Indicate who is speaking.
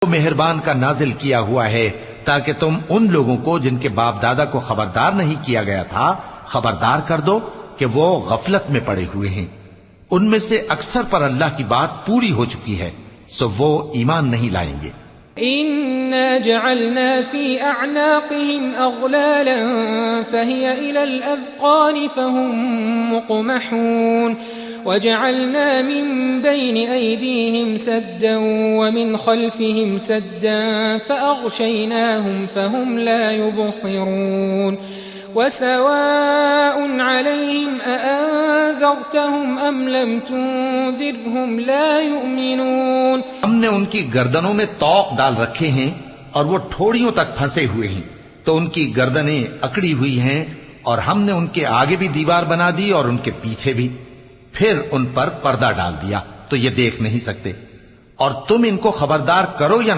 Speaker 1: مہربان کا نازل کیا ہوا ہے تاکہ تم ان لوگوں کو جن کے باپ دادا کو خبردار نہیں کیا گیا تھا خبردار کر دو کہ وہ غفلت میں پڑے ہوئے ہیں. ان میں سے اکثر پر اللہ کی بات پوری ہو چکی ہے سو وہ ایمان نہیں لائیں گے.
Speaker 2: إنا جعلنا في أعناقهم أغلالا فهي إلى الأذقان فهم مقمحون وجعلنا من بين أيديهم سدا ومن خلفهم سدا فأغشيناهم فهم لا يبصرون وسواء عليهم أأنذرتهم أم لم تنذرهم لا يؤمنون.
Speaker 1: ہم نے ان کی گردنوں میں طوق ڈال رکھے ہیں اور وہ ٹھوڑیوں تک پھنسے ہوئے ہیں تو ان کی گردنیں اکڑی ہوئی ہیں اور ہم نے ان کے آگے بھی دیوار بنا دی اور ان کے پیچھے بھی پھر ان پر پردہ ڈال دیا تو یہ دیکھ نہیں سکتے. اور تم ان کو خبردار کرو یا